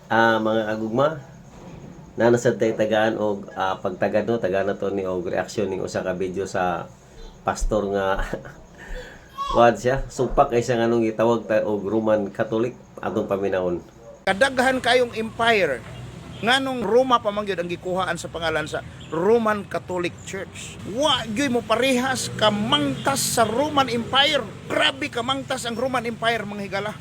Mga kagugma, na nasad tay tagaan og pagtagad no tagaan na to ni og reaksyon ning usa ka video sa pastor nga wad siya supak kay siya nganong gitawag ta og Roman Catholic atong paminawon. Kadaghan kayong empire nganong Roma pa man gyud ang gikuhaan sa pangalan sa Roman Catholic Church. Wa gyud mo parehas kamangtas sa Roman Empire. Grabe kamangtas ang Roman Empire, mga higala.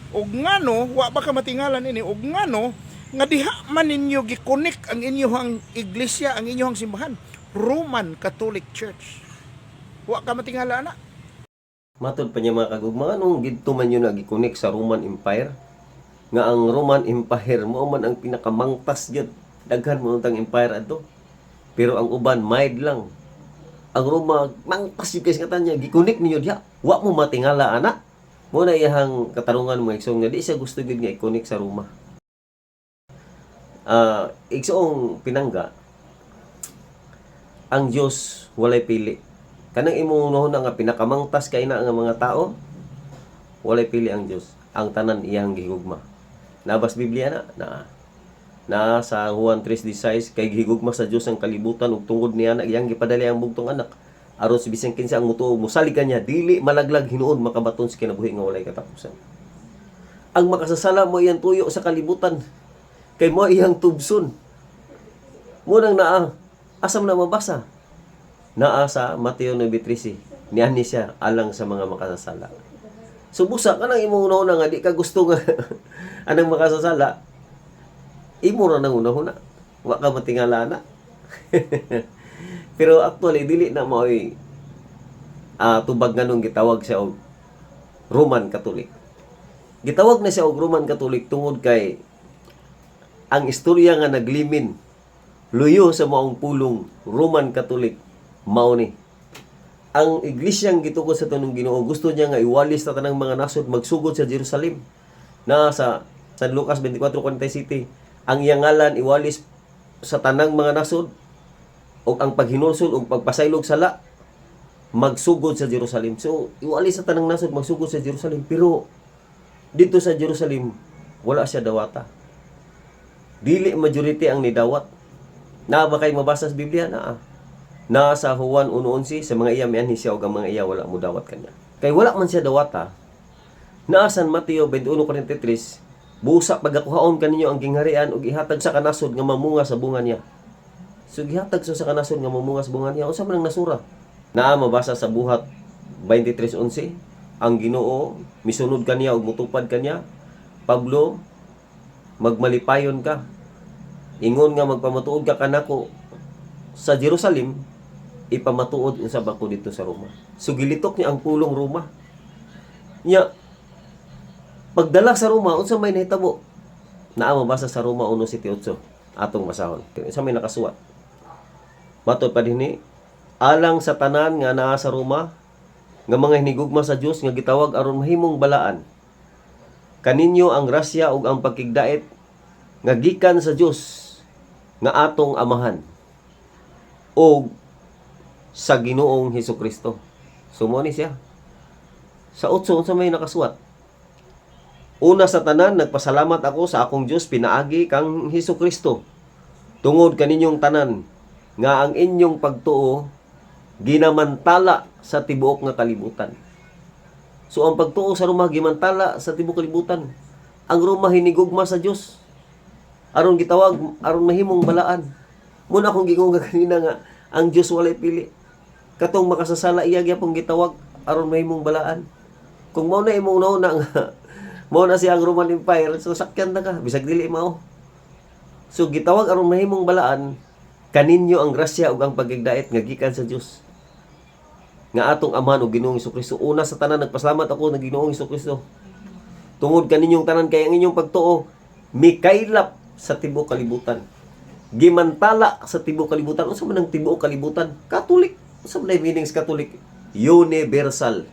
Og ngano wa ba ka matingalan ini, og ngano nga diha man ninyo gikonek ang inyong iglesia, ang inyong simbahan, Roman Catholic Church. Wa ka matingala na. Matod pa niya mga kagugma, anong gidto man yun nagikonek sa Roman Empire? Nga ang Roman Empire mo man ang pinakamangtas gyud. Daghan mo untang empire adto. Pero ang uban mild lang. Ang Roma mangtas yung kasi kata niya gikonek niyo diha. Wa mo matingala ana. Mo na iyang katarungan mo igsoon nga di siya gusto gyud nga ikonek sa Roma. Igsoong pinangga ang Dios walay pili. Kanang imong unahon nga pinakamangtas kay na nga mga tao, walay pili ang Dios. Ang tanan iyang gihugma. Nabas Biblia na sa Juan 3:16 kay gihugma sa Dios ang kalibutan ug tungod niya na iyang gipadali ang bugtong anak aron si bisan kinsa ang mutuo mosalig kanya dili malaglag hinuon makabaton sa kinabuhi nga walay katapusan. Ang makasasala mo iyang tuyo sa kalibutan kay mo iyang tubson. Munang asam na mabasa. Naa sa Mateo 9:13. Niani siya alang sa mga makasasala. Subusa ka nang imong una nga di ka gusto nga anang makasasala. Imo ra nang una-una. Wa ka matingala na. Pero actually dili na maoy tubag nganong gitawag siya og Roman Catholic. Gitawag na siya og Roman Catholic tungod kay ang istorya nga naglimin luyo sa maong pulong Roman Catholic mao ni ang iglesyang gitukod sa tanong Ginoo gusto niya nga iwalis ta tanang mga nasod magsugod sa Jerusalem na sa San Lucas 24:47 ang iyang ngalan iwalis sa tanang mga nasod ug ang paghinulsol ug pagpasaylog sala magsugod sa Jerusalem. So iwalis sa tanang nasod magsugod sa Jerusalem, pero dito sa Jerusalem wala siya dawata. Dili majority ang nidawat. Na ba kay mabasa sa Biblia na sa Juan 1:11 sa mga iya mianhi siya ug ang mga iya wala mo dawat kanya. Kay wala man siya dawata. Naa sa Mateo 21:43 busa pagakuhaon kaninyo ang gingharian ug ihatag sa kanasod nga mamunga sa bunga niya. So gihatag sa kanasod nga mamunga sa bunga niya unsa man ang nasura? Naa mabasa sa Buhat 23:11 ang Ginoo misunod kaniya ug mutupad kaniya. Pablo, magmalipayon ka. Ingon nga magpamatuod ka kanako sa Jerusalem, ipamatuod sa bako dito sa Roma. So gilitok niya ang pulong Roma. Nya pagdala sa Roma unsa may nahitabo? Naa mabasa sa Roma 1:7 atong masahon. Unsa may nakasuwat? Matod pa dinhi, alang sa tanan nga naa sa Roma nga mga hinigugma sa Dios nga gitawag aron mahimong balaan. Kaninyo ang grasya ug ang pagkigdait nga gikan sa Dios nga atong amahan o sa Ginoong Hesukristo. Sumo ni siya. Sa 8 unsa may nakasuwat? Una sa tanan nagpasalamat ako sa akong Dios pinaagi kang Hesukristo. Tungod kaninyong tanan nga ang inyong pagtuo ginamantala sa tibuok nga kalibutan. So ang pagtuo sa Roma gimantala sa tibuok kalibutan. Ang Roma hinigugma sa Dios aron gitawag aron mahimong balaan. Muna akong gingon kanina nga ang Dios walay pili. Katong makasasala iya gyapon gitawag aron mahimong balaan. Kung mao na imong una nga mao na siya ang Roman Empire, so sakyan na ka bisag dili mao. So gitawag aron mahimong balaan kaninyo ang grasya ug ang pagigdait nga gikan sa Dios nga atong amahan ug Ginoong Hesukristo. Una sa tanan nagpasalamat ako nga Ginoong Hesukristo. Tungod kaninyong tanan kay ang inyong pagtuo mikaylap sa tibuok kalibutan. Gimantala sa tibuok kalibutan. Unsa man ang tibuok kalibutan? Catholic. Unsa man meanings Catholic? Universal.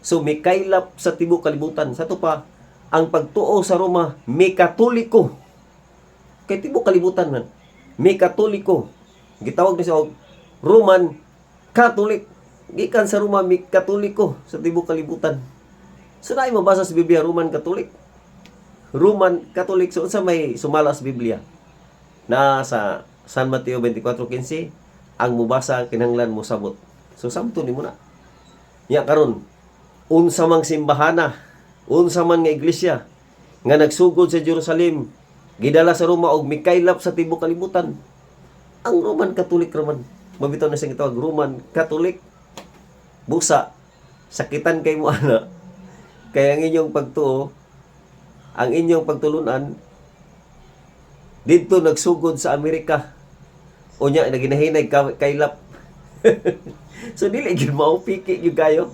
So mikaylap sa tibuok kalibutan. Sa to pa ang pagtuo sa Roma mikatoliko. Kay tibuok kalibutan man. Mikatoliko. Gitawag ni sa Roman Catholic. Gikan sa Roma mikatoliko sa tibuok kalibutan. So naay mabasa sa Biblia Roman Catholic. Roman Catholic. So unsa may sumala sa Biblia na sa San Mateo 24:15, ang mubasa kinahanglan mo sabot. So sabto nimo na. Ya karon, unsa mang simbahana, unsa man nga iglesia nga nagsugod sa Jerusalem, gidala sa Roma og mikaylap sa tibuok kalibutan. Ang Roman Catholic raman, mabitaw na siyang gitawag Roman Catholic. Busa, sakitan kay mo ana. Kaya ang inyong pagtuo, ang inyong pagtulunan, dito nagsugod sa Amerika. O nya, naginahinay kaylap. So, dili gyud mao piki gyud kayo.